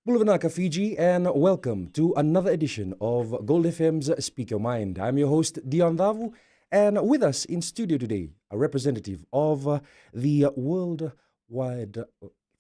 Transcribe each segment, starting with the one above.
Bulavanaka, Fiji, and welcome to another edition of Gold FM's Speak Your Mind. I'm your host, Dion Davu, and with us in studio today, a representative of the Worldwide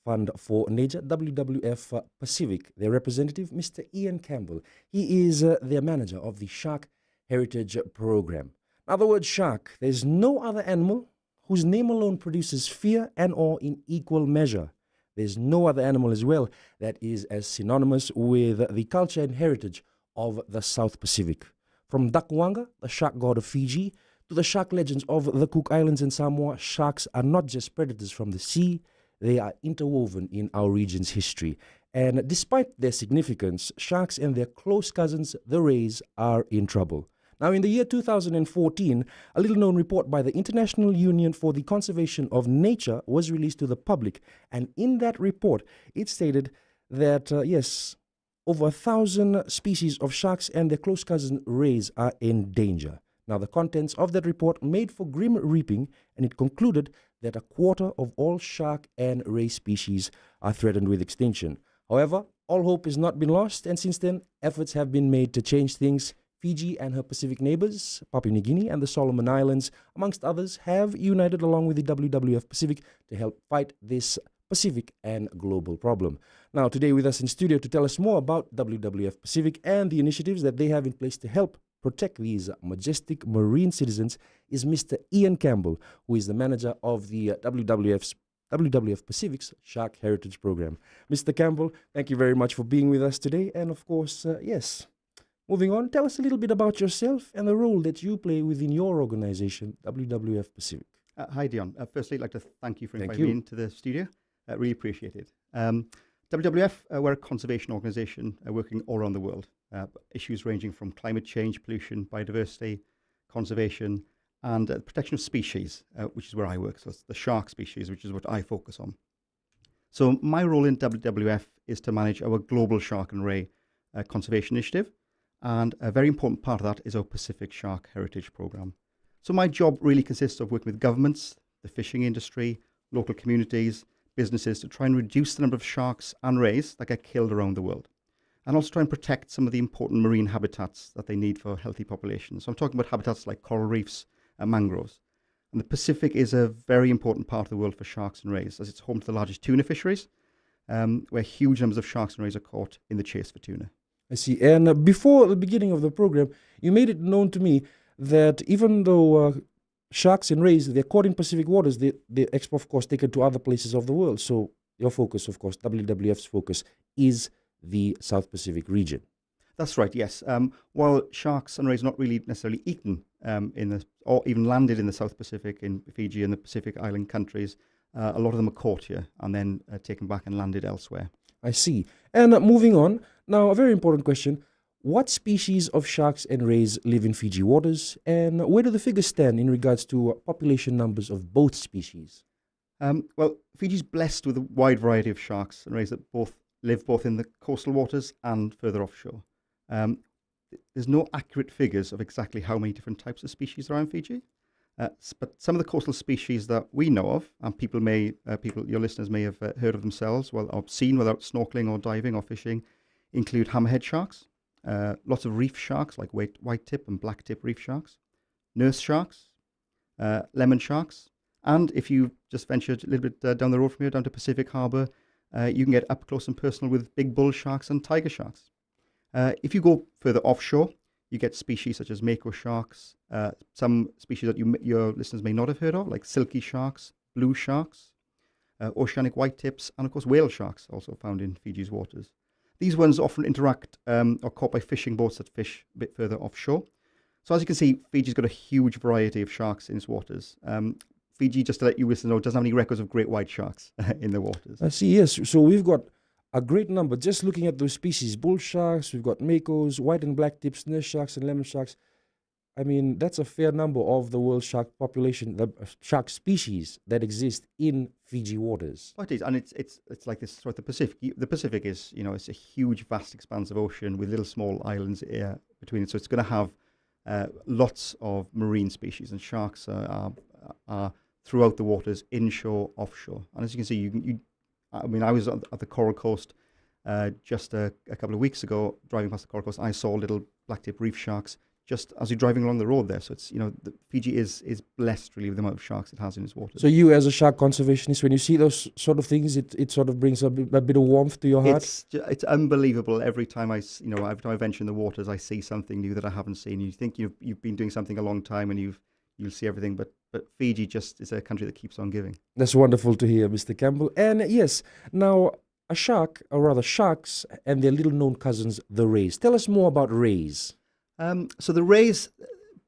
Fund for Nature, WWF Pacific, their representative, Mr. Ian Campbell. He is their manager of the Shark Heritage Program. Now, the word shark, there's no other animal whose name alone produces fear and awe in equal measure. There's no other animal as well that is as synonymous with the culture and heritage of the South Pacific. From Dakwanga, the shark god of Fiji, to the shark legends of the Cook Islands and Samoa, sharks are not just predators from the sea, they are interwoven in our region's history. And despite their significance, sharks and their close cousins, the rays, are in trouble. Now, in the year 2014, a little-known report by the International Union for the Conservation of Nature was released to the public. And in that report, it stated that, yes, over 1,000 species of sharks and their close cousin rays are in danger. Now, the contents of that report made for grim reaping, and it concluded that a quarter of all shark and ray species are threatened with extinction. However, all hope has not been lost, and since then, efforts have been made to change things. Fiji and her Pacific neighbors, Papua New Guinea and the Solomon Islands, amongst others, have united along with the WWF Pacific to help fight this Pacific and global problem. Now, today with us in studio to tell us more about WWF Pacific and the initiatives that they have in place to help protect these majestic marine citizens is Mr. Ian Campbell, who is the manager of the WWF Pacific's Shark Heritage Program. Mr. Campbell, thank you very much for being with us today. And of course, yes, moving on, tell us a little bit about yourself and the role that you play within your organization, WWF Pacific. Hi, Dion. Firstly, I'd like to thank you for inviting me into the studio. Really appreciate it. WWF, we're a conservation organization working all around the world. Issues ranging from climate change, pollution, biodiversity, conservation, and protection of species, which is where I work. So it's the shark species, which is what I focus on. So my role in WWF is to manage our global shark and ray conservation initiative. And a very important part of that is our Pacific Shark Heritage Program. So my job really consists of working with governments, the fishing industry, local communities, businesses to try and reduce the number of sharks and rays that get killed around the world. And also try and protect some of the important marine habitats that they need for healthy populations. So I'm talking about habitats like coral reefs and mangroves. And the Pacific is a very important part of the world for sharks and rays, as it's home to the largest tuna fisheries, where huge numbers of sharks and rays are caught in the chase for tuna. I see. And before the beginning of the program, you made it known to me that even though sharks and rays, they're caught in Pacific waters, they export, of course, taken to other places of the world. So your focus, of course, WWF's focus is the South Pacific region. That's right, yes. While sharks and rays are not really necessarily eaten or even landed in the South Pacific, in Fiji and the Pacific Island countries, a lot of them are caught here and then taken back and landed elsewhere. I see. And moving on, now a very important question. What species of sharks and rays live in Fiji waters, and where do the figures stand in regards to population numbers of both species? Well, Fiji's blessed with a wide variety of sharks and rays that live both in the coastal waters and further offshore. There's no accurate figures of exactly how many different types of species there are in Fiji. But some of the coastal species that we know of, and your listeners may have heard of themselves, or seen without snorkeling or diving or fishing, include hammerhead sharks, lots of reef sharks like white tip and black tip reef sharks, nurse sharks, lemon sharks, and if you just ventured a little bit down the road from here, down to Pacific Harbour, you can get up close and personal with big bull sharks and tiger sharks. If you go further offshore, you get species such as mako sharks, some species that your listeners may not have heard of, like silky sharks, blue sharks, oceanic white tips, and of course whale sharks, also found in Fiji's waters. These ones often interact or caught by fishing boats that fish a bit further offshore. So as you can see, Fiji's got a huge variety of sharks in its waters. Fiji, just to let you listeners know, doesn't have any records of great white sharks in the waters. I see, yes. So we've got a great number. Just looking at those species, bull sharks, we've got makos, white and black tips, nurse sharks and lemon sharks. I mean, that's a fair number of the world shark population, the shark species that exist in Fiji waters. Oh, it is, and it's like this throughout the Pacific. The Pacific is, it's a huge, vast expanse of ocean with little small islands between it. So it's going to have lots of marine species, and sharks are throughout the waters, inshore, offshore. And as you can see, I was at the Coral Coast Just a couple of weeks ago, driving past the Coral Coast, I saw little black-tip reef sharks just as you're driving along the road there. So it's, Fiji is blessed really with the amount of sharks it has in its waters. So you, as a shark conservationist, when you see those sort of things, it sort of brings a bit of warmth to your heart? It's unbelievable. Every time every time I venture in the waters, I see something new that I haven't seen. You think you've been doing something a long time and you'll see everything, but Fiji just is a country that keeps on giving. That's wonderful to hear, Mr. Campbell. And yes, now a shark, or rather sharks and their little known cousins, the rays. Tell us more about rays. So the rays,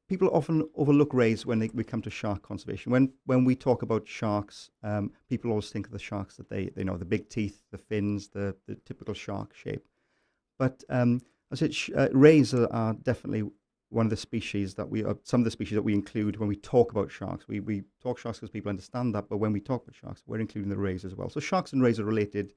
people often overlook rays when we come to shark conservation. When we talk about sharks, people always think of the sharks that they know, the big teeth, the fins, the typical shark shape. But I said rays are definitely one of the species some of the species that we include when we talk about sharks. We talk sharks because people understand that, but when we talk about sharks, we're including the rays as well. So sharks and rays are related.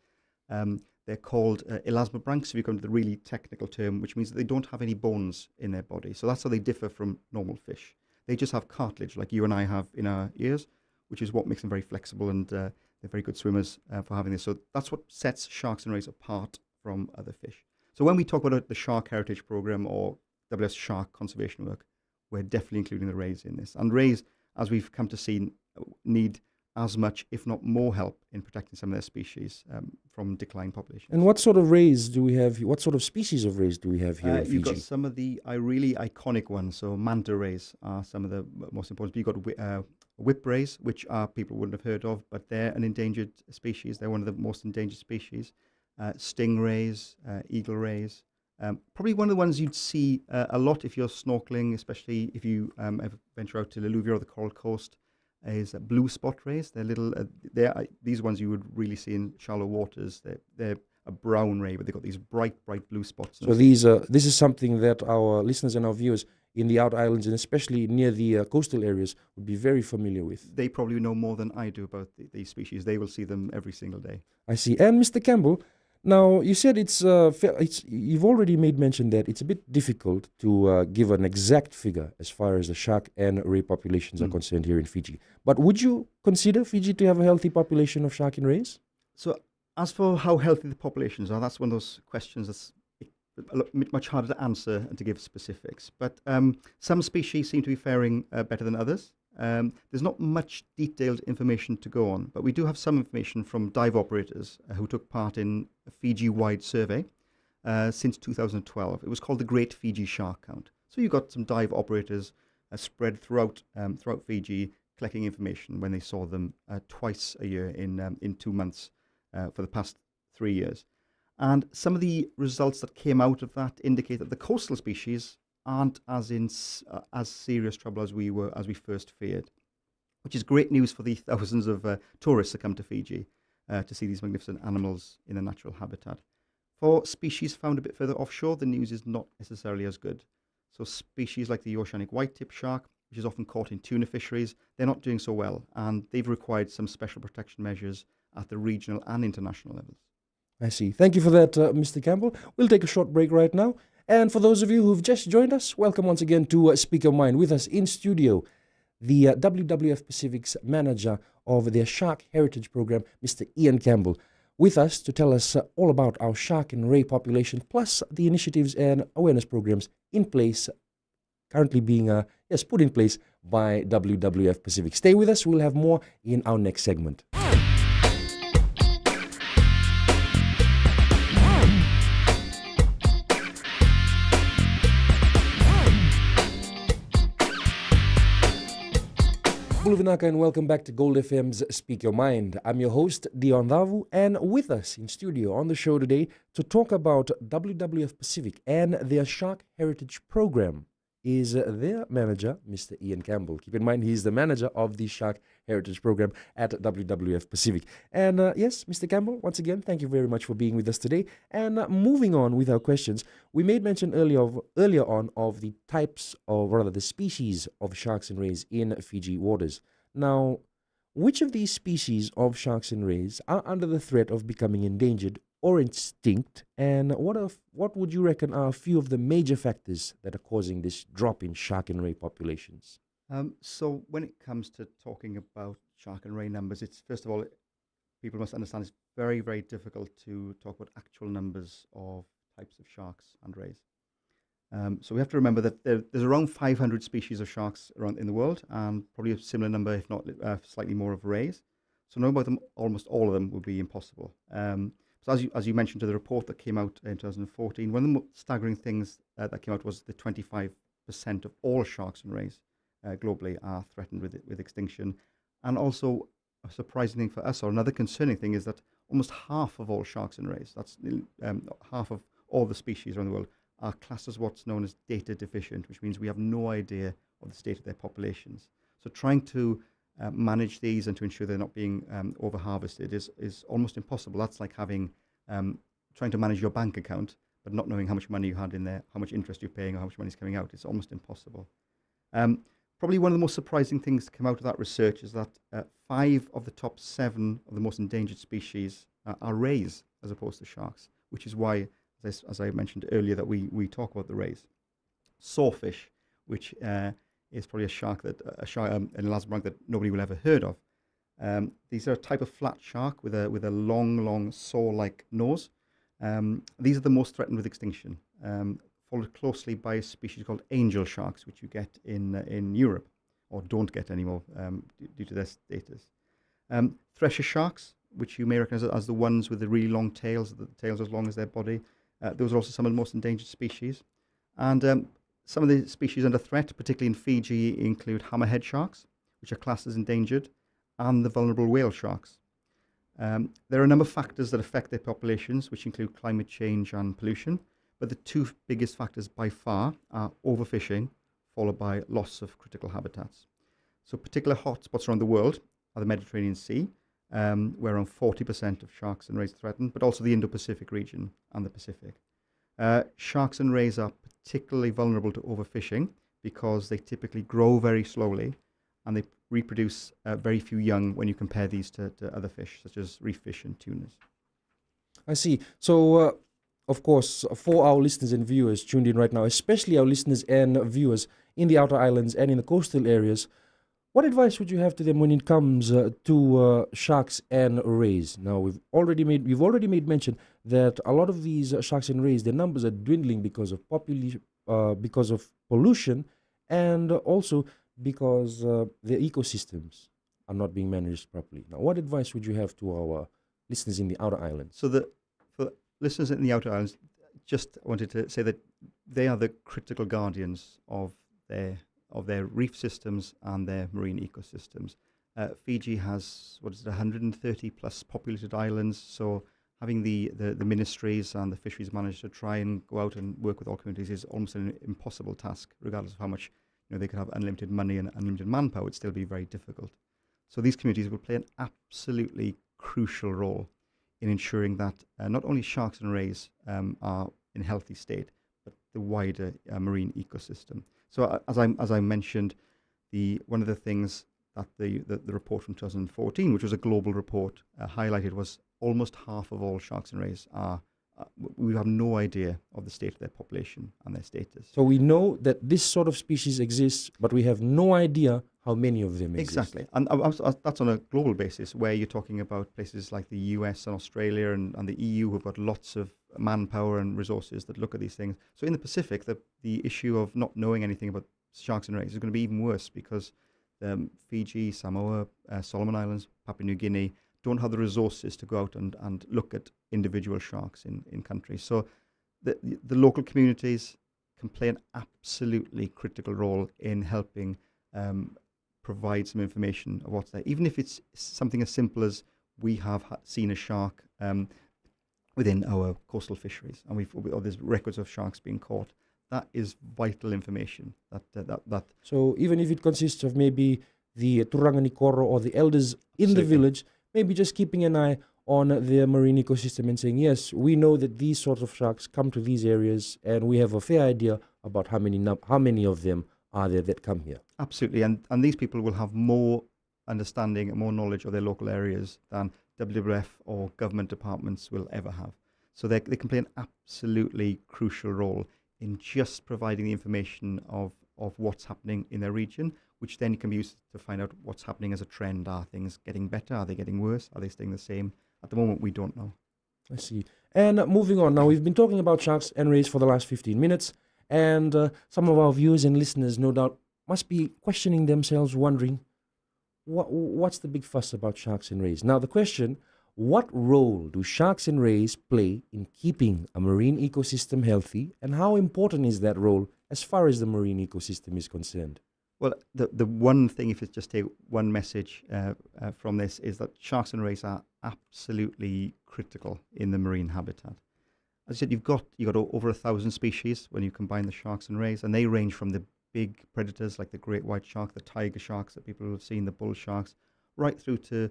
They're called elasmobranchs, if you come to the really technical term, which means that they don't have any bones in their body. So that's how they differ from normal fish. They just have cartilage, like you and I have in our ears, which is what makes them very flexible, and they're very good swimmers for having this. So that's what sets sharks and rays apart from other fish. So when we talk about the Shark Heritage Program or WS Shark Conservation Work, we're definitely including the rays in this. And rays, as we've come to see, need as much, if not more, help in protecting some of their species from declining populations. And what sort of rays do we have? What sort of species of rays do we have here in Fiji? You've got some of the really iconic ones. So manta rays are some of the most important. You've got whip rays, which people wouldn't have heard of, but they're an endangered species. They're one of the most endangered species. Stingrays, eagle rays. Probably one of the ones you'd see a lot if you're snorkeling, especially if you ever venture out to the Alluvia or the Coral Coast, is blue spot rays. They're little. These ones you would really see in shallow waters. They're a brown ray, but they've got these bright blue spots. So this is something that our listeners and our viewers in the outer islands and especially near the coastal areas would be very familiar with. They probably know more than I do about these species. They will see them every single day. I see. And Mr. Campbell, now you said it's you've already made mention that it's a bit difficult to give an exact figure as far as the shark and ray populations are concerned here in Fiji. But would you consider Fiji to have a healthy population of shark and rays? So as for how healthy the populations are, that's one of those questions that's much harder to answer and to give specifics. But some species seem to be faring better than others. There's not much detailed information to go on, but we do have some information from dive operators who took part in a Fiji-wide survey since 2012. It was called the Great Fiji Shark Count. So you've got some dive operators spread throughout Fiji, collecting information when they saw them twice a year in 2 months for the past 3 years. And some of the results that came out of that indicate that the coastal species aren't as serious trouble as we first feared, which is great news for the thousands of tourists that come to Fiji to see these magnificent animals in a natural habitat. For species found a bit further offshore, the news is not necessarily as good. So species like the oceanic white-tip shark, which is often caught in tuna fisheries, they're not doing so well, and they've required some special protection measures at the regional and international levels. I see. Thank you for that, Mr. Campbell. We'll take a short break right now. And for those of you who've just joined us, welcome once again to Speak Your Mind. With us in studio, the WWF Pacific's manager of their Shark Heritage Program, Mr. Ian Campbell, with us to tell us all about our shark and ray population, plus the initiatives and awareness programs in place, currently being put in place by WWF Pacific. Stay with us. We'll have more in our next segment. Buluvinaka and welcome back to Gold FM's Speak Your Mind. I'm your host, Dion Davu, and with us in studio on the show today to talk about WWF Pacific and their Shark Heritage Program is their manager, Mr. Ian Campbell. Keep in mind, he's the manager of the Shark Heritage Program at WWF Pacific. And yes, Mr. Campbell, once again, thank you very much for being with us today. And moving on with our questions, we made mention earlier on of the types, or rather the species of sharks and rays in Fiji waters. Now, which of these species of sharks and rays are under the threat of becoming endangered or extinct, and what would you reckon are a few of the major factors that are causing this drop in shark and ray populations? So when it comes to talking about shark and ray numbers, it's first of all, people must understand it's very, very difficult to talk about actual numbers of types of sharks and rays. So we have to remember that there's around 500 species of sharks around in the world, and probably a similar number, if not slightly more, of rays. So knowing about them, almost all of them, would be impossible. So as you mentioned to the report that came out in 2014, one of the most staggering things that came out was the 25% of all sharks and rays globally are threatened with extinction. And also a surprising thing for us, or another concerning thing, is that almost half of all sharks and rays, that's half of all the species around the world, are classed as what's known as data deficient, which means we have no idea of the state of their populations. So trying to manage these and to ensure they're not being over-harvested is almost impossible. That's like having trying to manage your bank account, but not knowing how much money you had in there, how much interest you're paying, or how much money is coming out. It's almost impossible. Probably one of the most surprising things to come out of that research is that 5 of the top 7 of the most endangered species are rays as opposed to sharks, which is why, as I mentioned earlier, that we talk about the rays. Sawfish, which is probably a shark, an elasmobranch that nobody will ever heard of. These are a type of flat shark with a long saw-like nose. These are the most threatened with extinction, followed closely by a species called angel sharks, which you get in Europe, or don't get anymore due to their status. Thresher sharks, which you may recognize as the ones with the really long tails, the tails as long as their body. Those are also some of the most endangered species. And some of the species under threat, particularly in Fiji, include hammerhead sharks, which are classed as endangered, and the vulnerable whale sharks. There are a number of factors that affect their populations, which include climate change and pollution, but the 2 biggest factors by far are overfishing, followed by loss of critical habitats. So particular hotspots around the world are the Mediterranean Sea, where around 40% of sharks and rays are threatened, but also the Indo-Pacific region and the Pacific. Sharks and rays are particularly vulnerable to overfishing because they typically grow very slowly and they reproduce very few young when you compare these to other fish, such as reef fish and tunas. I see. So, of course, for our listeners and viewers tuned in right now, especially our listeners and viewers in the outer islands and in the coastal areas, what advice would you have to them when it comes to sharks and rays? Now, we've already made mention that a lot of these sharks and rays, their numbers are dwindling because of because of pollution, and also because their ecosystems are not being managed properly. Now, what advice would you have to our listeners in the outer islands? So for listeners in the outer islands, just wanted to say that they are the critical guardians of their reef systems and their marine ecosystems. Fiji has, 130 plus populated islands, so having the ministries and the fisheries managers to try and go out and work with all communities is almost an impossible task, regardless of how much they could have unlimited money and unlimited manpower. It'd still be very difficult. So these communities will play an absolutely crucial role in ensuring that not only sharks and rays are in a healthy state, but the wider marine ecosystem. So as I mentioned, one of the things that the report from 2014, which was a global report, highlighted was almost half of all sharks and rays we have no idea of the state of their population and their status. So we know that this sort of species exists, but we have no idea how many of them exist. Exactly. And that's on a global basis, where you're talking about places like the US and Australia and the EU, who've got lots of manpower and resources that look at these things. So in the Pacific, the issue of not knowing anything about sharks and rays is going to be even worse, because Fiji, Samoa, Solomon Islands, Papua New Guinea don't have the resources to go out and look at individual sharks in countries. So the local communities can play an absolutely critical role in helping provide some information of what's there, even if it's something as simple as we have seen a shark within our coastal fisheries, and there's records of sharks being caught. That is vital information. So even if it consists of maybe the Turanganikoro or the elders in the village, maybe just keeping an eye on the marine ecosystem and saying, yes, we know that these sorts of sharks come to these areas, and we have a fair idea about how many of them are there that come here. Absolutely, and these people will have more understanding and more knowledge of their local areas than WWF or government departments will ever have. So they can play an absolutely crucial role in just providing the information of what's happening in their region, which then can be used to find out what's happening as a trend. Are things getting better? Are they getting worse? Are they staying the same? at the moment we don't know. I see. And moving on, now we've been talking about sharks and rays for the last 15 minutes, and some of our viewers and listeners no doubt must be questioning themselves, wondering, what's the big fuss about sharks and rays? Now the question, what role do sharks and rays play in keeping a marine ecosystem healthy, and how important is that role as far as the marine ecosystem is concerned? Well, the one thing, if it's just take one message from this, is that sharks and rays are absolutely critical in the marine habitat. As I said, you've got over 1,000 species when you combine the sharks and rays, and they range from the big predators like the great white shark, the tiger sharks that people have seen, the bull sharks, right through to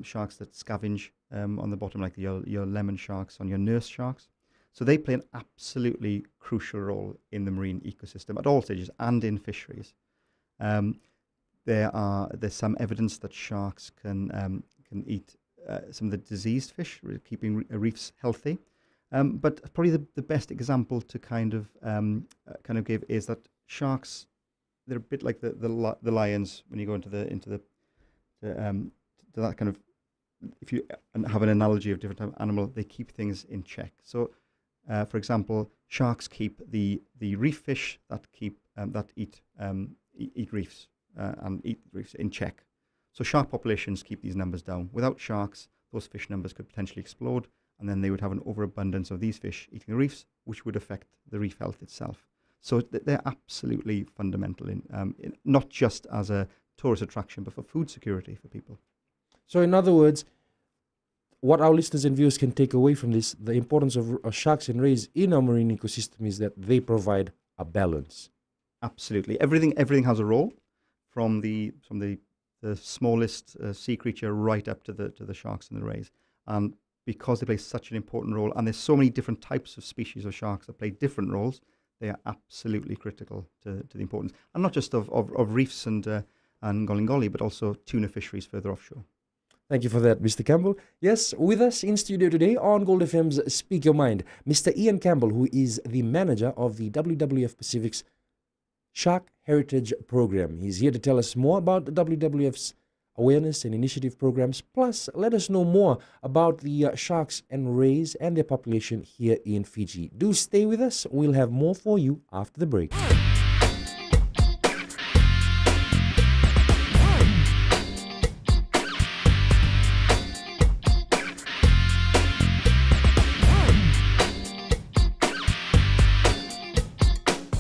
sharks that scavenge on the bottom, like your lemon sharks, on your nurse sharks. So they play an absolutely crucial role in the marine ecosystem at all stages and in fisheries. There's some evidence that sharks can eat some of the diseased fish, keeping reefs healthy. But probably the best example to kind of give is that sharks, they're a bit like the lions when you go into that kind of, if you have an analogy of different type of animal, they keep things in check. So, for example, sharks keep the reef fish that eat reefs and eat reefs in check. So shark populations keep these numbers down. Without sharks, those fish numbers could potentially explode, and then they would have an overabundance of these fish eating the reefs, which would affect the reef health itself. So they're absolutely fundamental in not just as a tourist attraction, but for food security for people. So in other words, what our listeners and viewers can take away from this, the importance of sharks and rays in our marine ecosystem is that they provide a balance. Absolutely. Everything has a role, from the smallest sea creature right up to the sharks and the rays. And because they play such an important role, and there's so many different types of species of sharks that play different roles, they are absolutely critical to the importance. And not just of reefs and golingoli, but also tuna fisheries further offshore. Thank you for that, Mr. Campbell. Yes, with us in studio today on Gold FM's Speak Your Mind, Mr. Ian Campbell, who is the manager of the WWF Pacific's Shark Heritage Program. He's here to tell us more about the WWF's awareness and initiative programs, plus let us know more about the sharks and rays and their population here in Fiji. Do stay with us. We'll have more for you after the break.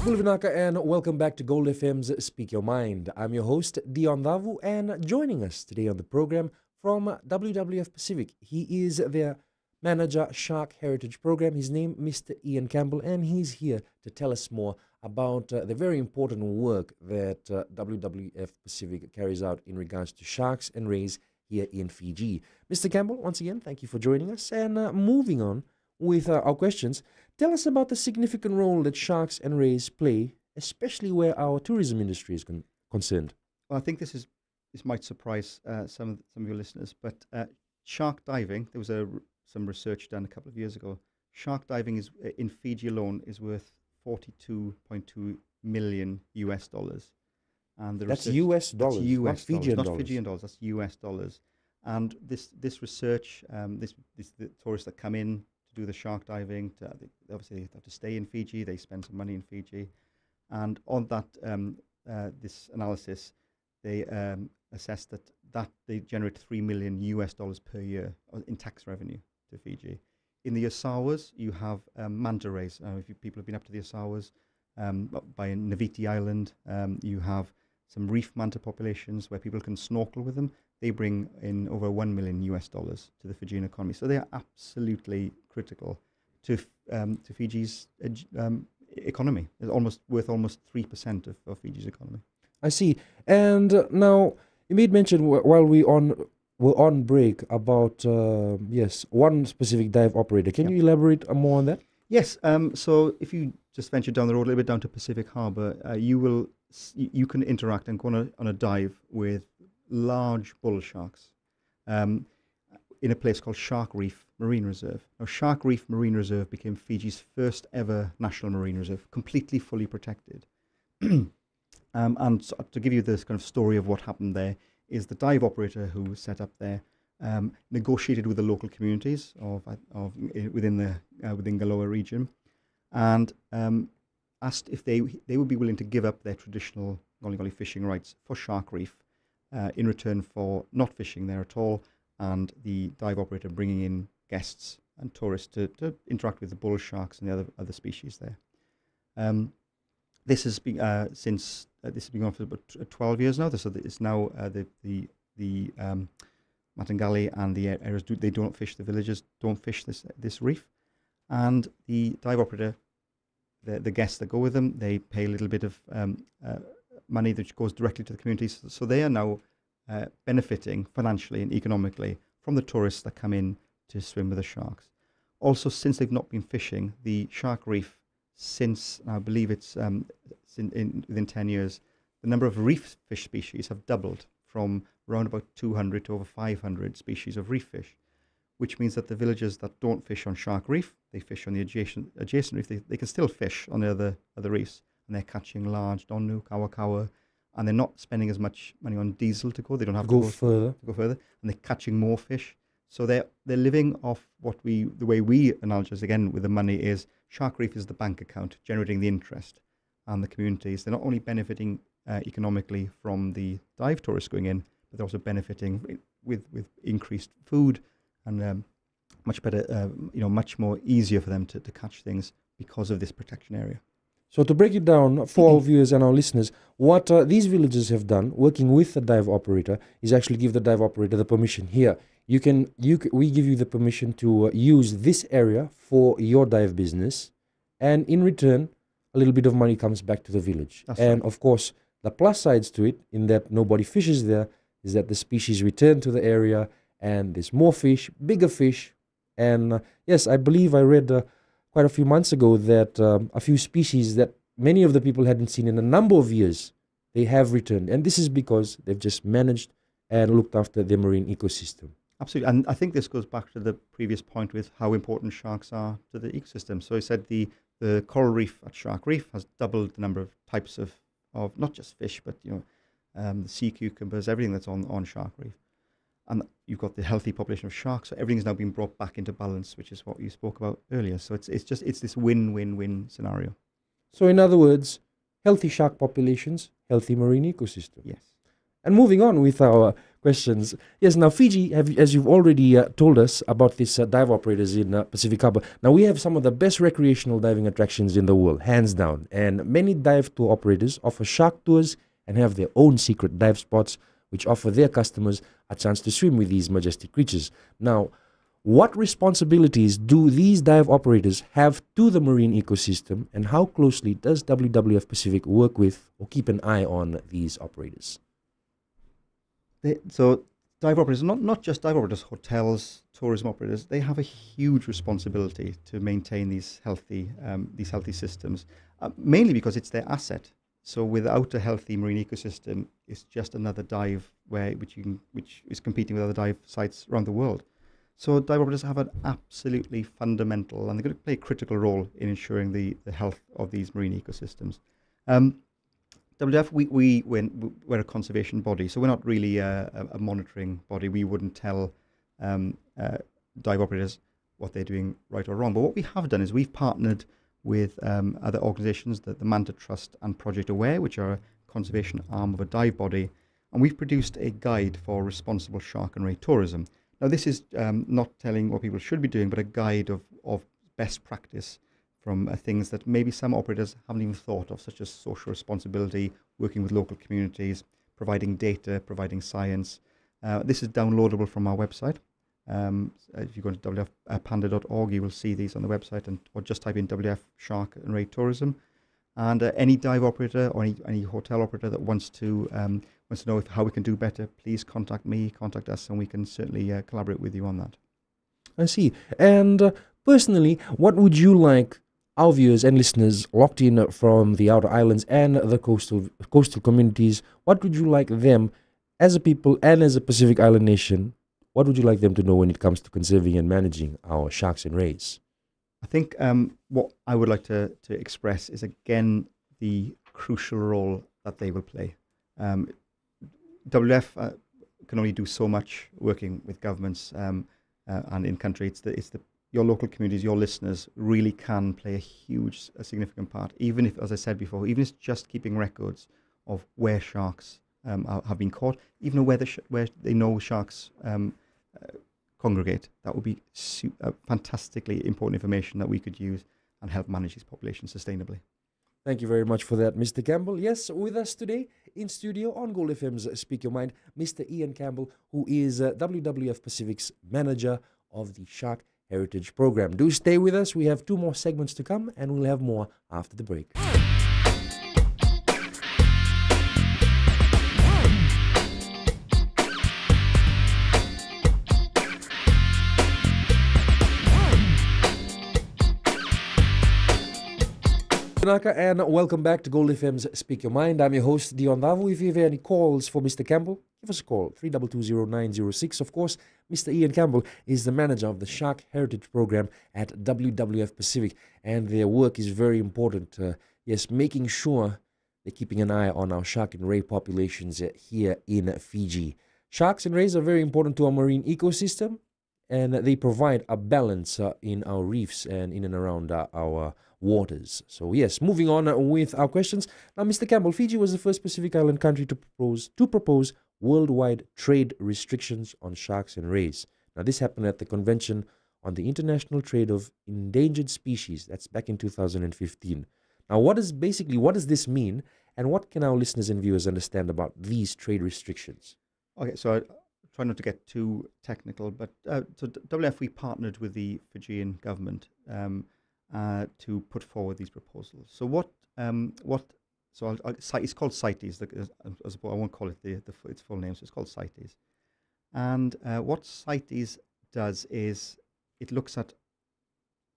Bulvinaka, and welcome back to Gold FM's Speak Your Mind. I'm your host, Dion Davu, and joining us today on the program from WWF Pacific, he is their manager, Shark Heritage Program. His name, Mr. Ian Campbell, and he's here to tell us more about the very important work that WWF Pacific carries out in regards to sharks and rays here in Fiji. Mr. Campbell, once again, thank you for joining us, and moving on with our questions. Tell us about the significant role that sharks and rays play, especially where our tourism industry is concerned. Well, I think this might surprise some of your listeners, but shark diving, there was some research done a couple of years ago. Shark diving is in Fiji alone is worth $42.2 million US. And that's US dollars, that's US not Fijian dollars. dollars. Not Fijian dollars, that's US dollars. And this research, the tourists that come in to do the shark diving, obviously they have to stay in Fiji, they spend some money in Fiji. And on that, this analysis, they assessed that they generate $3 million US per year in tax revenue to Fiji. In the Asawas, you have manta rays. If people have been up to the Asawas, by Naviti Island, you have some reef manta populations where people can snorkel with them. They bring in over $1 million US to the Fijian economy. So they are absolutely critical to Fiji's economy. It's worth almost 3% of Fiji's economy. I see. And now you made mention while we're on break about one specific dive operator. Can you elaborate more on that? Yes. So if you just venture down the road a little bit down to Pacific Harbour, you can interact and go on a dive with large bull sharks in a place called Shark Reef Marine Reserve. Now, Shark Reef Marine Reserve became Fiji's first ever national marine reserve, completely fully protected. And so to give you this kind of story of what happened there, is the dive operator who was set up there negotiated with the local communities within Galoa region, and asked if they would be willing to give up their traditional Ngoli fishing rights for Shark Reef in return for not fishing there at all, and the dive operator bringing in guests and tourists to interact with the bull sharks and the other species there. This has been this has been on for about 12 years now. So it's now the Matangali and the areas they don't fish. The villagers don't fish this reef, and the dive operator, the guests that go with them, they pay a little bit of money that goes directly to the communities. So they are now benefiting financially and economically from the tourists that come in to swim with the sharks. Also, since they've not been fishing, the Shark Reef, since I believe it's within 10 years, the number of reef fish species have doubled from around about 200 to over 500 species of reef fish, which means that the villagers that don't fish on Shark Reef, they fish on the adjacent reef, they can still fish on the other reefs, and they're catching large donu, kawa, and they're not spending as much money on diesel to go. They don't have to go further, and they're catching more fish. So they're living off the way we analogize again with the money is Shark Reef is the bank account generating the interest, and the communities, they're not only benefiting economically from the dive tourists going in, but they're also benefiting with increased food and much better, much more easier for them to catch things because of this protection area. So to break it down for our viewers and our listeners, what these villagers have done, working with the dive operator, is actually give the dive operator the permission. Here, we give you the permission to use this area for your dive business, and in return, a little bit of money comes back to the village. That's right. Of course, the plus sides to it, in that nobody fishes there, is that the species return to the area, and there's more fish, bigger fish, and yes, I believe I read quite a few months ago that a few species that many of the people hadn't seen in a number of years, they have returned. And this is because they've just managed and looked after their marine ecosystem. Absolutely. And I think this goes back to the previous point with how important sharks are to the ecosystem. So I said the coral reef at Shark Reef has doubled the number of types of not just fish, but the sea cucumbers, everything that's on Shark Reef. And you've got the healthy population of sharks, so everything's now been brought back into balance, which is what you spoke about earlier. So it's this win-win-win scenario. So in other words, healthy shark populations, healthy marine ecosystem. Yes. And moving on with our questions. Yes, now Fiji, as you've already told us about these dive operators in Pacific Harbour. Now we have some of the best recreational diving attractions in the world, hands down. And many dive tour operators offer shark tours and have their own secret dive spots, which offer their customers a chance to swim with these majestic creatures. Now, what responsibilities do these dive operators have to the marine ecosystem, and how closely does WWF Pacific work with or keep an eye on these operators? So dive operators, not just dive operators, hotels, tourism operators, they have a huge responsibility to maintain these healthy systems, mainly because it's their asset. So without a healthy marine ecosystem, it's just another dive which is competing with other dive sites around the world. So dive operators have an absolutely fundamental, and they're going to play a critical role in ensuring the health of these marine ecosystems. WWF, we're a conservation body, so we're not really a monitoring body. We wouldn't tell dive operators what they're doing right or wrong. But what we have done is we've partnered with other organisations, the Manta Trust and Project Aware, which are a conservation arm of a dive body, and we've produced a guide for responsible shark and ray tourism. Now, this is not telling what people should be doing, but a guide of best practice from things that maybe some operators haven't even thought of, such as social responsibility, working with local communities, providing data, providing science. This is downloadable from our website. If you go to www.panda.org, you will see these on the website, or just type in WWF Shark and Ray Tourism. And any dive operator or any hotel operator that wants to know how we can do better, please contact me, contact us, and we can certainly collaborate with you on that. I see. And personally, what would you like our viewers and listeners locked in from the outer islands and the coastal communities, what would you like them, as a people and as a Pacific Island nation, what would you like them to know when it comes to conserving and managing our sharks and rays? I think what I would like to express is, again, the crucial role that they will play. WWF, can only do so much working with governments and in country. Your local communities, your listeners really can play a significant part, even if, as I said before, even if it's just keeping records of where sharks have been caught, even where they know sharks congregate. That would be fantastically important information that we could use and help manage these populations sustainably. Thank you very much for that, Mr. Campbell. Yes, with us today in studio on Gold FM's Speak Your Mind, Mr. Ian Campbell, who is WWF Pacific's manager of the Shark Heritage Program. Do stay with us. We have 2 more segments to come, and we'll have more after the break. And welcome back to Gold FM's Speak Your Mind. I'm your host, Dion Davu. If you have any calls for Mr. Campbell, give us a call, 3220906. Of course, Mr. Ian Campbell is the manager of the Shark Heritage Program at WWF Pacific, and their work is very important. Yes, making sure they're keeping an eye on our shark and ray populations here in Fiji. Sharks and rays are very important to our marine ecosystem, and they provide a balance in our reefs and in and around our waters. So yes, moving on with our questions. Now, Mr. Campbell, Fiji was the first Pacific Island country to propose worldwide trade restrictions on sharks and rays. Now, this happened at the Convention on the International Trade of Endangered Species. That's back in 2015. Now, what does this mean, and what can our listeners and viewers understand about these trade restrictions? Okay, so I try not to get too technical, but so WWF, we partnered with the Fijian government to put forward these proposals. So it's called CITES. I won't call it its full name, so it's called CITES. And what CITES does is it looks at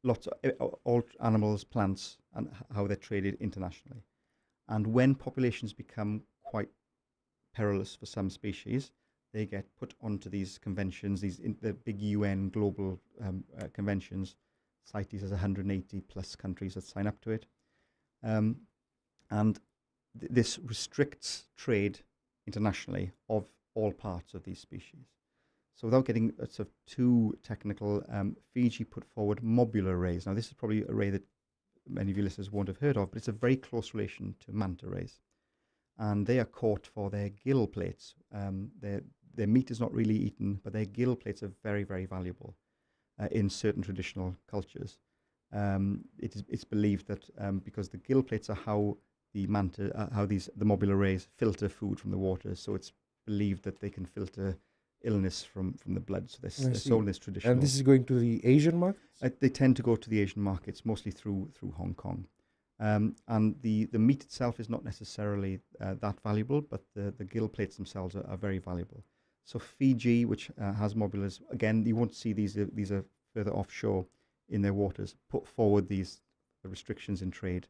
lots of all animals, plants, and how they're traded internationally. And when populations become quite perilous for some species, they get put onto these conventions, the big UN global conventions. CITES has 180 plus countries that sign up to it. And this restricts trade internationally of all parts of these species. So without getting sort of too technical, Fiji put forward mobular rays. Now, this is probably a ray that many of your listeners won't have heard of, but it's a very close relation to manta rays. And they are caught for their gill plates. Their meat is not really eaten, but their gill plates are very, very valuable in certain traditional cultures. It's believed that because the gill plates are how the mobular rays filter food from the water, so it's believed that they can filter illness from the blood. So they're sold in this traditional. And this is going to the Asian markets? They tend to go to the Asian markets, mostly through Hong Kong. And the meat itself is not necessarily that valuable, but the gill plates themselves are very valuable. So Fiji, which has mobulars, again, you won't see these are further offshore in their waters, put forward these restrictions in trade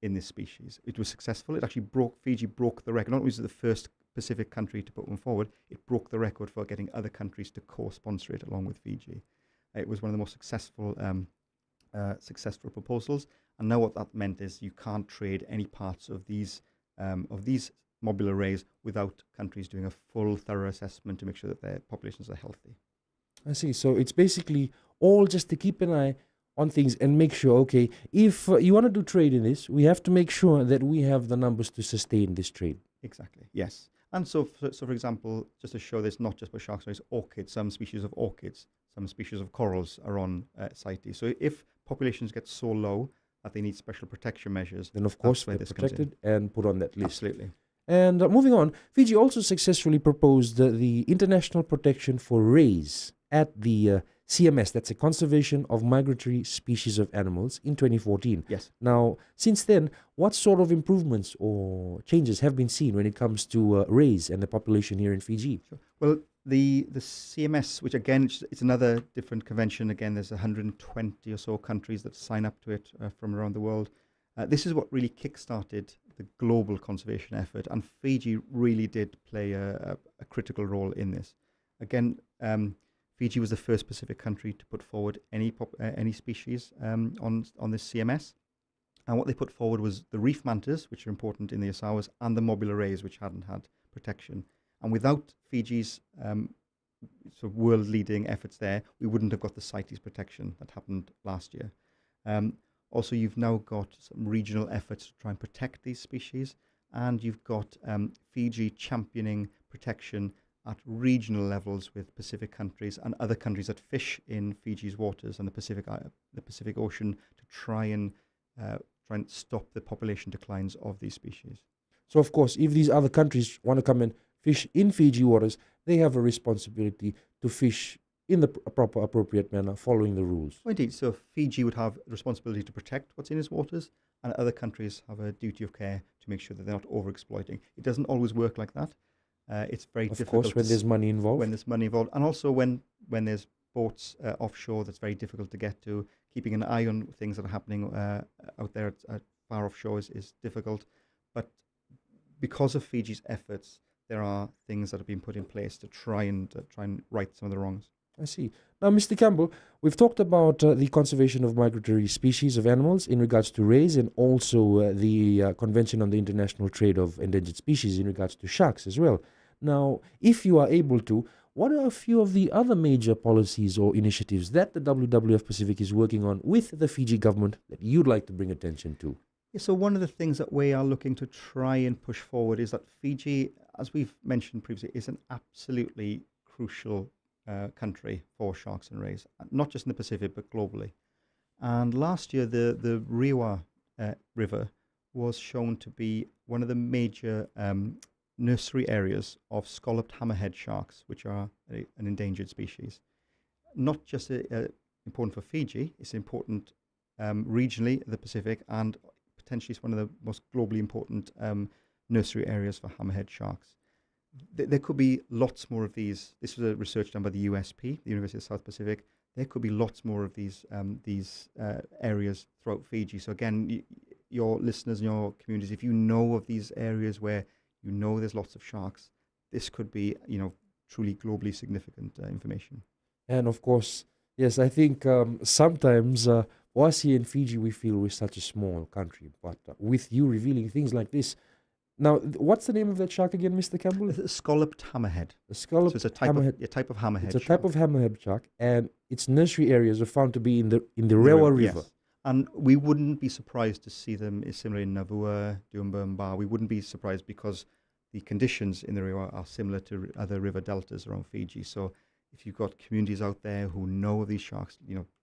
in this species. It was successful. It actually Fiji broke the record. Not only was it the first Pacific country to put one forward, it broke the record for getting other countries to co-sponsor it along with Fiji. It was one of the most successful proposals. And now what that meant is you can't trade any parts of these mobular rays without countries doing a full, thorough assessment to make sure that their populations are healthy. I see. So it's basically all just to keep an eye on things and make sure, okay, if you want to do trade in this, we have to make sure that we have the numbers to sustain this trade. Exactly, yes. And so for example, just to show this, not just for sharks, there's orchids, some species of orchids, some species of corals are on CITES. So if populations get so low that they need special protection measures, then of course they're protected and put on that list. Absolutely. And moving on, Fiji also successfully proposed the International Protection for Rays at the CMS, that's a Conservation of Migratory Species of Animals, in 2014. Yes. Now, since then, what sort of improvements or changes have been seen when it comes to rays and the population here in Fiji? Sure. Well, the CMS, which again, it's another different convention. Again, there's 120 or so countries that sign up to it from around the world. This is what really kick-started the global conservation effort, and Fiji really did play a critical role in this. Again, Fiji was the first Pacific country to put forward any species on this CMS. And what they put forward was the reef mantas, which are important in the Asawas, and the mobular rays, which hadn't had protection. And without Fiji's sort of world-leading efforts there, we wouldn't have got the CITES protection that happened last year. Also, you've now got some regional efforts to try and protect these species, and you've got Fiji championing protection at regional levels with Pacific countries and other countries that fish in Fiji's waters and the Pacific Ocean to try and stop the population declines of these species. So, of course, if these other countries want to come and fish in Fiji waters, they have a responsibility to fish in the proper, appropriate manner, following the rules. Oh, indeed. So Fiji would have a responsibility to protect what's in its waters, and other countries have a duty of care to make sure that they're not overexploiting. It doesn't always work like that. It's very difficult. Of course, when there's money involved. When there's money involved, and also when there's boats offshore that's very difficult to get to, keeping an eye on things that are happening out there at far offshore is difficult. But because of Fiji's efforts, there are things that have been put in place to try and right some of the wrongs. I see. Now, Mr. Campbell, we've talked about the conservation of migratory species of animals in regards to rays, and also the Convention on the International Trade of Endangered Species in regards to sharks as well. Now, if you are able to, what are a few of the other major policies or initiatives that the WWF Pacific is working on with the Fiji government that you'd like to bring attention to? Yeah, so one of the things that we are looking to try and push forward is that Fiji, as we've mentioned previously, is an absolutely crucial country for sharks and rays, not just in the Pacific but globally. And last year, the Rewa River was shown to be one of the major nursery areas of scalloped hammerhead sharks, which are an endangered species. Not just important for Fiji, it's important regionally in the Pacific, and potentially it's one of the most globally important nursery areas for hammerhead sharks. There could be lots more of these. This was a research done by the USP, the University of South Pacific. There could be lots more of these areas throughout Fiji. So again, your listeners and your communities, if you know of these areas where you know there's lots of sharks, this could be, truly globally significant information. And of course, yes, I think sometimes for us here in Fiji, we feel we're such a small country. But with you revealing things like this, now, what's the name of that shark again, Mr. Campbell? It's a scalloped hammerhead. A scalloped so it's a type of hammerhead. It's a type of hammerhead shark, and its nursery areas are found to be in the Rewa River. Yes. And we wouldn't be surprised to see them similar in Navua, Dumba, and Ba. We wouldn't be surprised because the conditions in the Rewa are similar to other river deltas around Fiji. So if you've got communities out there who know of these sharks,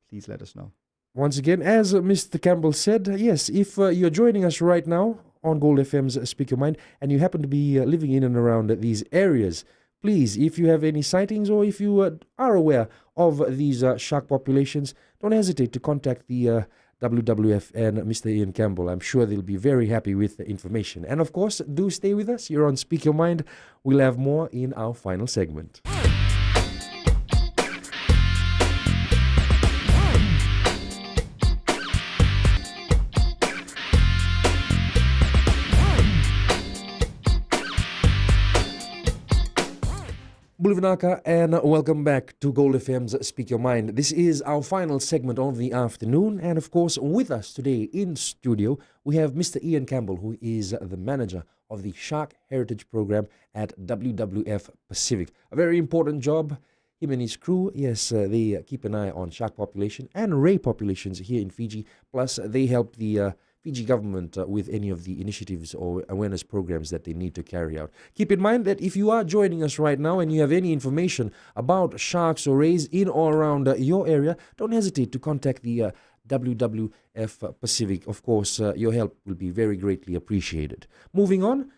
please let us know. Once again, as Mr. Campbell said, yes, if you're joining us right now on Gold FM's Speak Your Mind, and you happen to be living in and around these areas, please, if you have any sightings or if you are aware of these shark populations, don't hesitate to contact the WWF and Mr. Ian Campbell. I'm sure they'll be very happy with the information. And of course, do stay with us. You're on Speak Your Mind. We'll have more in our final segment. Bulivanaka, and welcome back to Gold FM's Speak Your Mind. This is our final segment of the afternoon, and of course, with us today in studio, we have Mr. Ian Campbell, who is the manager of the Shark Heritage Program at WWF Pacific. A very important job. Him and his crew, yes, they keep an eye on shark population and ray populations here in Fiji, plus they help the Fiji government with any of the initiatives or awareness programs that they need to carry out. Keep in mind that if you are joining us right now and you have any information about sharks or rays in or around your area, don't hesitate to contact the WWF Pacific. Of course, your help will be very greatly appreciated. Moving on,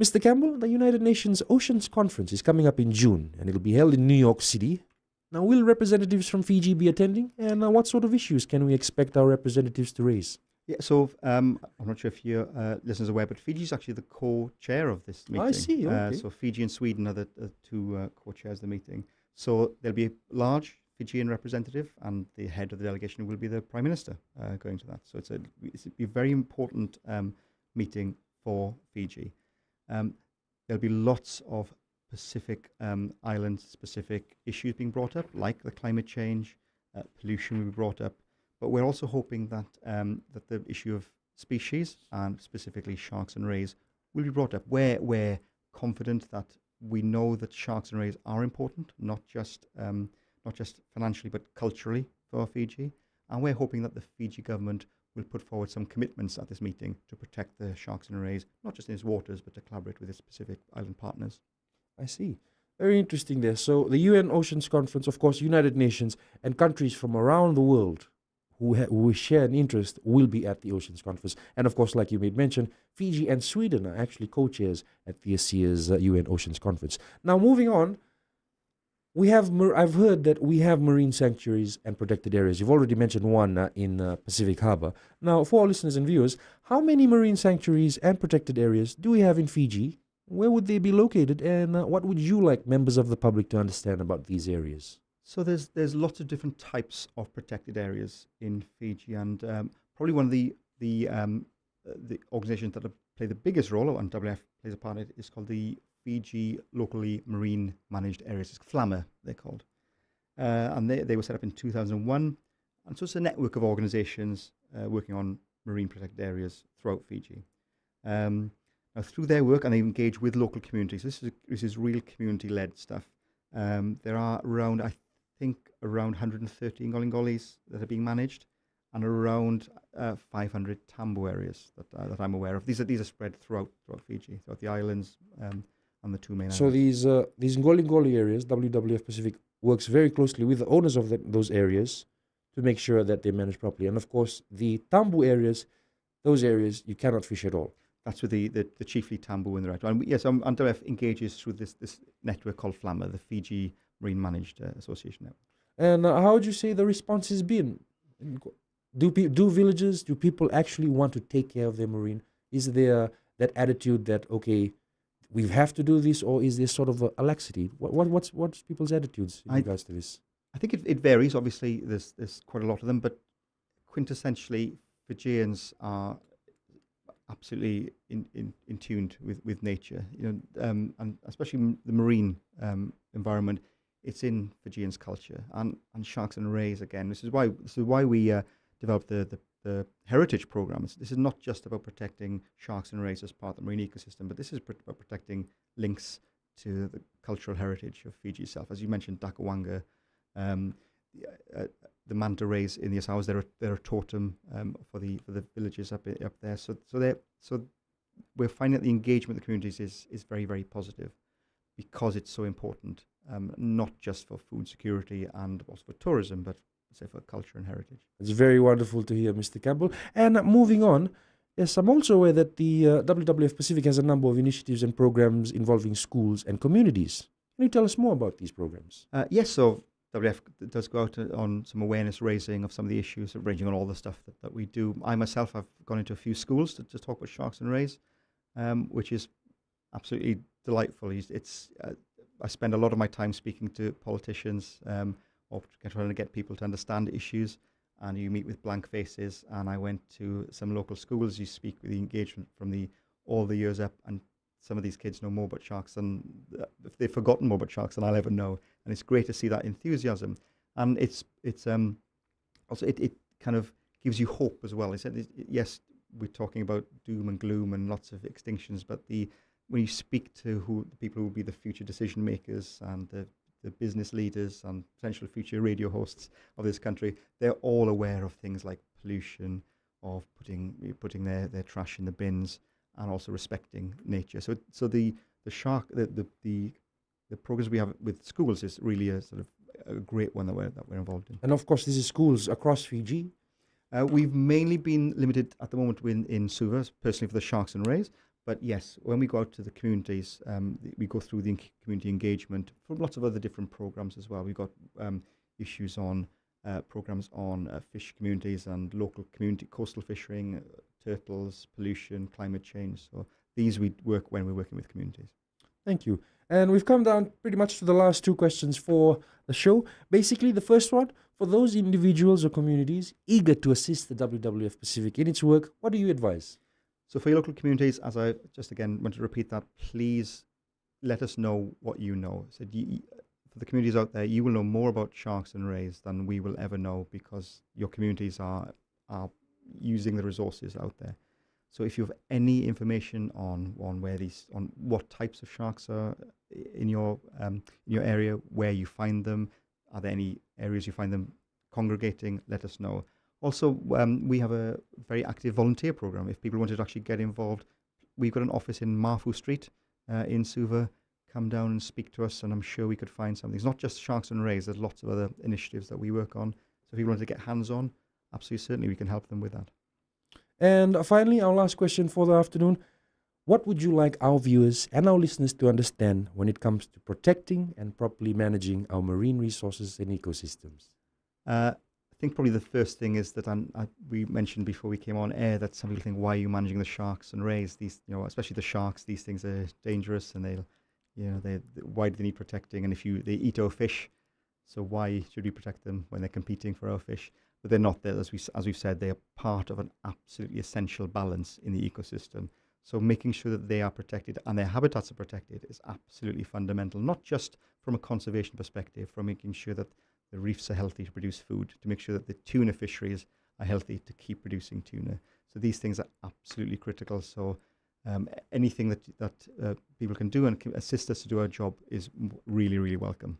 Mr. Campbell, the United Nations Oceans Conference is coming up in June, and it'll be held in New York City. Now, will representatives from Fiji be attending? And what sort of issues can we expect our representatives to raise? Yeah, so I'm not sure if your listeners are aware, but Fiji is actually the co-chair of this meeting. I see, okay. So Fiji and Sweden are the two co-chairs of the meeting. So there'll be a large Fijian representative, and the head of the delegation will be the Prime Minister going to that. So it's a very important meeting for Fiji. There'll be lots of Pacific island-specific issues being brought up, like the climate change, pollution will be brought up. But we're also hoping that that the issue of species, and specifically sharks and rays, will be brought up. We're confident that we know that sharks and rays are important, not just financially, but culturally for Fiji. And we're hoping that the Fiji government will put forward some commitments at this meeting to protect the sharks and rays, not just in its waters, but to collaborate with its Pacific Island partners. I see. Very interesting there. So the UN Oceans Conference, of course, United Nations and countries from around the world who share an interest will be at the Oceans Conference. And of course, like you made mention, Fiji and Sweden are actually co-chairs at this year's UN Oceans Conference. Now, moving on, I've heard that we have marine sanctuaries and protected areas. You've already mentioned one in Pacific Harbour. Now, for our listeners and viewers, how many marine sanctuaries and protected areas do we have in Fiji? Where would they be located? And what would you like members of the public to understand about these areas? So there's lots of different types of protected areas in Fiji, and probably one of the organisations that play the biggest role, and WF plays a part in it, is called the Fiji Locally Marine Managed Areas. It's FLAMA, they're called. And they were set up in 2001. And so it's a network of organisations working on marine protected areas throughout Fiji. Now, through their work, and they engage with local communities. This is real community-led stuff. There are around 113 Ngolingolis that are being managed, and around 500 tambo areas that I'm aware of. These are spread throughout Fiji, throughout the islands, and the two main So islands. these Ngolingoli areas, WWF Pacific works very closely with the owners of those areas to make sure that they manage properly. And of course, the tambo areas, those areas you cannot fish at all. That's with the chiefly tambo in the right. And yes, WWF engages through this network called FLAMA, the Fiji Marine Managed Association Network. And how would you say the response has been? Do people actually want to take care of their marine? Is there that attitude that, okay, we have to do this, or is there sort of a laxity? What's people's attitudes in regards to this? I think it varies. Obviously, there's quite a lot of them, but quintessentially, Fijians are absolutely in tuned with nature. And especially the marine environment. It's in Fijians' culture, and sharks and rays again. This is why we developed the heritage programs. This is not just about protecting sharks and rays as part of the marine ecosystem, but this is about protecting links to the cultural heritage of Fiji itself. As you mentioned, Dakawanga, the manta rays in the Azores, they're a totem for the villages up there. So we're finding that the engagement with the communities is very, very positive, because it's so important, not just for food security and also for tourism, but say for culture and heritage. It's very wonderful to hear, Mr. Campbell. And moving on, yes, I'm also aware that the WWF Pacific has a number of initiatives and programs involving schools and communities. Can you tell us more about these programs? Yes, so WWF does go out on some awareness raising of some of the issues, ranging on all the stuff that we do. I myself have gone into a few schools to talk about sharks and rays, which is absolutely delightful. I spend a lot of my time speaking to politicians, or trying to get people to understand issues, and you meet with blank faces. And I went to some local schools. You speak with the engagement from all the years up, and some of these kids know more about sharks than they've forgotten more about sharks than I'll ever know. And it's great to see that enthusiasm, and it's also it kind of gives you hope as well. Yes, we're talking about doom and gloom and lots of extinctions, but when you speak to the people who will be the future decision makers and the business leaders and potential future radio hosts of this country, they're all aware of things like pollution, of putting their trash in the bins, and also respecting nature. So the programs we have with schools is really a sort of a great one that we're involved in. And of course, this is schools across Fiji. We've mainly been limited at the moment in Suva, personally for the sharks and rays. But yes, when we go out to the communities, we go through the community engagement from lots of other different programs as well. We've got issues on programs on fish communities and local community coastal fishing, turtles, pollution, climate change. So these we work when we're working with communities. Thank you. And we've come down pretty much to the last two questions for the show. Basically, the first one, for those individuals or communities eager to assist the WWF Pacific in its work, what do you advise? So for your local communities, as I just again want to repeat that, please let us know what you know. So for the communities out there, you will know more about sharks and rays than we will ever know, because your communities are using the resources out there. So if you have any information on what types of sharks are in your area, where you find them, are there any areas you find them congregating, let us know. Also, we have a very active volunteer program. If people wanted to actually get involved, we've got an office in Marfu Street in Suva. Come down and speak to us, and I'm sure we could find something. It's not just sharks and rays. There's lots of other initiatives that we work on. So if you wanted to get hands-on, absolutely certainly we can help them with that. And finally, our last question for the afternoon. What would you like our viewers and our listeners to understand when it comes to protecting and properly managing our marine resources and ecosystems? I think probably the first thing is that we mentioned before we came on air that some people think, why are you managing the sharks and rays? These, especially the sharks, these things are dangerous, and why do they need protecting? And they eat our fish, so why should we protect them when they're competing for our fish? But they're not there, as we've said, they are part of an absolutely essential balance in the ecosystem. So making sure that they are protected and their habitats are protected is absolutely fundamental, not just from a conservation perspective, from making sure that the reefs are healthy to produce food, to make sure that the tuna fisheries are healthy to keep producing tuna. So these things are absolutely critical. So anything that people can do and can assist us to do our job is really, really welcome.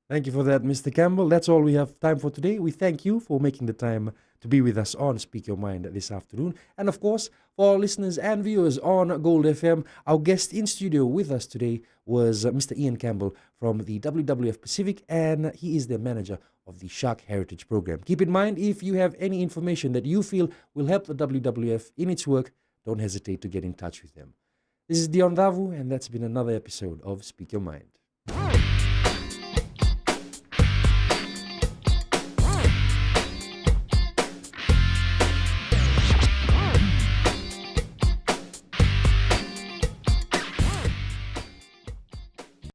Thank you for that, Mr. Campbell. That's all we have time for today. We thank you for making the time to be with us on Speak Your Mind this afternoon. And of course, for our listeners and viewers on Gold FM, our guest in studio with us today was Mr. Ian Campbell from the WWF Pacific, and he is the manager of the Shark Heritage Program. Keep in mind, if you have any information that you feel will help the WWF in its work, don't hesitate to get in touch with them. This is Dion Davu, and that's been another episode of Speak Your Mind.